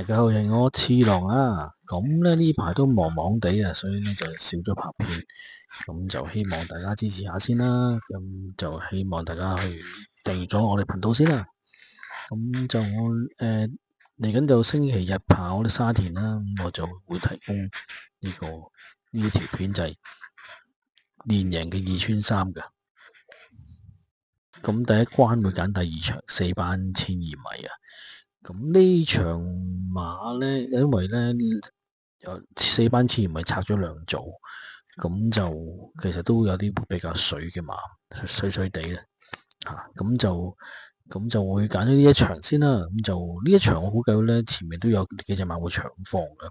大家好，係我次郎啊。咁咧呢排都忙忙地啊，所以咧就少咗拍片。咁就希望大家支持下先啦。咁就希望大家去訂閱咗我哋頻道先啦。咁就我嚟緊就星期日跑我哋沙田啦，咁我就會提供呢條片就係練贏嘅2穿3㗎。咁第一關會揀第二場4班1200米啊。咁呢場馬咧，因為咧有4班1200米拆咗2組，咁就其實都有啲比較水嘅馬，水水地咧嚇，咁就會揀咗呢一場先啦。咁就呢一場我估計咧，前面都有幾隻馬會搶放嘅，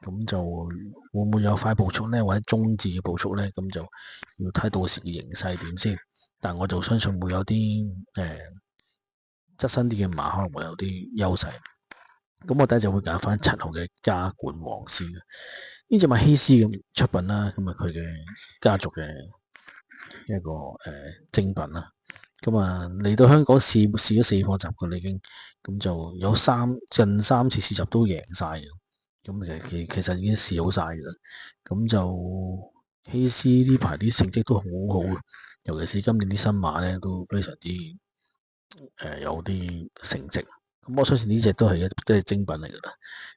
咁就會唔會有快步速咧，或者中字嘅步速咧？咁就要睇到時嘅形勢點先。但我就相信會有啲側身啲嘅馬可能會有啲優勢。咁我第一隻會揀翻7號嘅加冠王先嘅。呢隻馬希斯咁出品啦，咁啊佢嘅家族嘅一個精品啦。咁啊嚟到香港試咗4課習嘅啦已經，咁就有近3次試習都贏晒嘅。咁其實已經試好晒嘅啦。咁就希斯呢排啲成績都好好，尤其是今年啲新馬咧都非常之有啲成績。咁我相信呢隻都係即係精品嚟噶啦。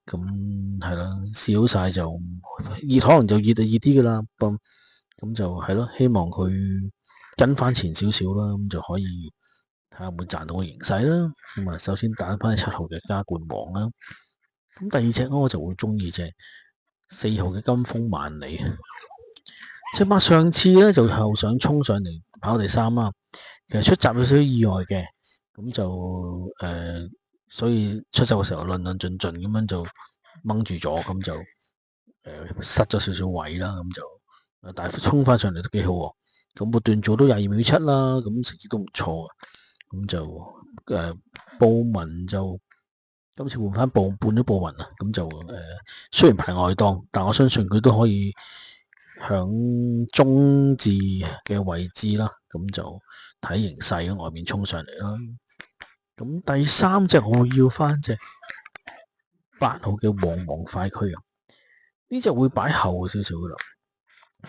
咁係啦，試好晒就熱，可能就熱啲噶啦。咁就係咯，希望佢跟翻前少少啦，咁就可以睇下會賺到個形勢啦。咁啊，首先打翻7號嘅加冠王啦。咁第二隻我就會中意隻4號嘅金鋒萬里。隻馬上次咧就後想衝上嚟跑第3啦，其實出閘有少少意外嘅，咁就所以出閘嘅時候論盡咁樣就掹住咗，咁就失咗少少位啦，咁就但係衝翻上嚟都幾好喎。咁個段做到22秒7啦，咁成績都唔錯啊。咁就布文就今次換翻半咗布文啊，咁就雖然排外檔，但我相信佢都可以響中字嘅位置啦。咁就睇形勢喺外面衝上嚟啦。咁第3隻我要翻隻8號嘅旺旺快區啊，呢隻會擺後少少噶啦，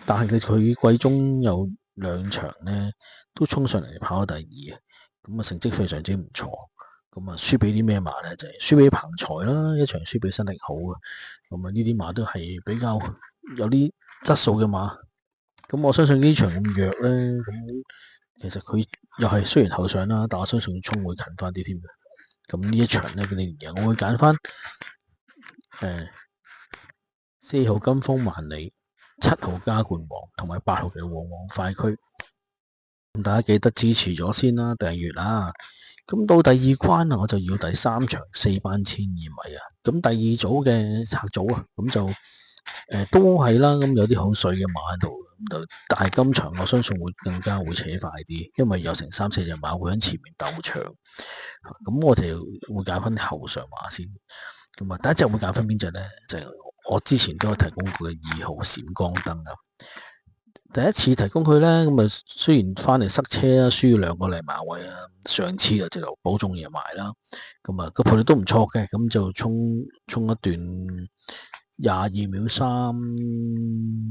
但係佢季中有2場咧都衝上嚟跑咗第2，咁啊成績非常之唔錯。咁啊輸俾啲咩馬咧？就係輸俾彭才啦，一場輸俾新力好啊。咁啊呢啲馬都係比較有啲質素嘅馬。咁我相信呢場咁弱咧，咁其實佢又係雖然後上啦，但我相信佢衝會近翻啲添嘅。咁呢一場咧，佢哋贏，我會揀翻4號金鋒萬里、7號加冠王同埋8號嘅旺旺快區。咁大家記得支持咗先啦，訂閱啦。咁到第2關啊，我就要第3場4班1200米啊。咁第2組嘅拆組啊，咁就都係啦。咁有啲好水嘅馬喺度，咁就但係今場我相信會更加會扯快啲，因為有成3、4隻馬會喺前面鬥搶。咁我哋會揀翻啲後上馬先。咁啊，第一隻會揀翻邊隻咧？就係我之前都有提供過嘅2號閃光燈啊。第一次提供佢咧，咁啊雖然翻嚟塞車啊，輸2個嚟馬位啊，上次就直頭保中贏埋啦。咁啊個配率都唔錯嘅，咁就衝一段22秒3，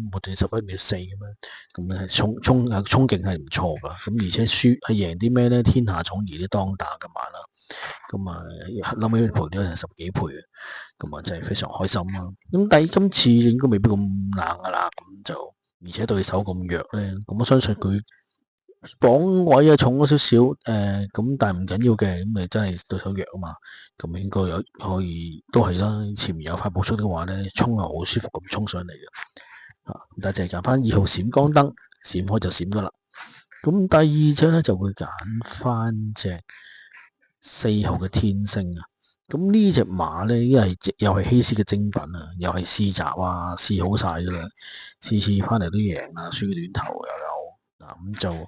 末段11秒4咁樣，咁咧衝勁係唔錯噶。咁而且輸係贏啲咩咧？天下寵兒啲當打嘅馬啦。咁啊後尾賠咗成10幾倍啊，咁啊真係非常開心啦。咁但係今次應該未必咁硬噶啦，咁就。而且對手咁弱咧，咁我相信佢磅位啊重咗少少，咁但係唔緊要嘅，咁咪真係對手弱啊嘛，咁應該可以都係啦。前面有快步速嘅話咧，衝係好舒服咁衝上嚟嘅，咁第一隻揀翻2號閃光燈，閃開就閃噶啦。咁第二隻咧就會揀翻隻4號嘅天星啊。咁呢隻馬咧，又係希斯嘅精品啊，又係試習啊，試好晒噶啦，次次翻嚟都贏啊，輸短頭又有，咁就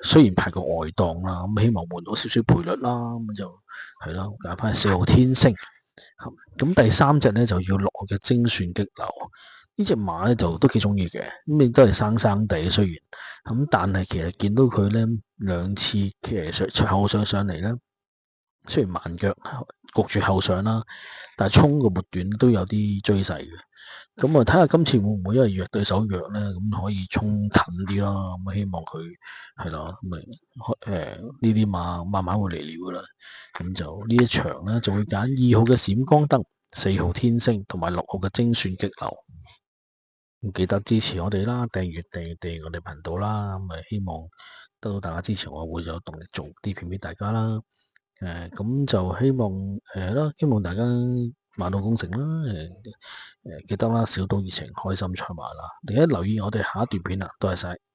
雖然排個外檔啦，咁希望換到少少賠率啦，咁就係咯，揀翻4號天星。咁第3隻咧就要落嘅精選激流，呢隻馬咧就都幾中意嘅，咁亦都係生生地雖然，咁但係其實見到佢咧2次其實後上嚟咧。雖然慢腳焗住後上啦，但係衝個末段都有啲追勢嘅。咁啊，睇下今次會唔會因為弱對手弱咧，咁可以衝近啲啦。咁希望佢係咯，咁啊呢啲馬慢慢會嚟料噶啦。咁就呢一場咧，就會揀2號嘅閃光燈、4號天星同埋6號嘅精選激流。咁記得支持我哋啦，訂閱我哋頻道啦。咁啊，希望得到大家支持，我會有動力做啲片俾大家啦。咁就希望希望大家馬到功成啦。記得啦，小賭怡情，開心賽馬啦。記得留意我哋下一段片啦，多謝晒。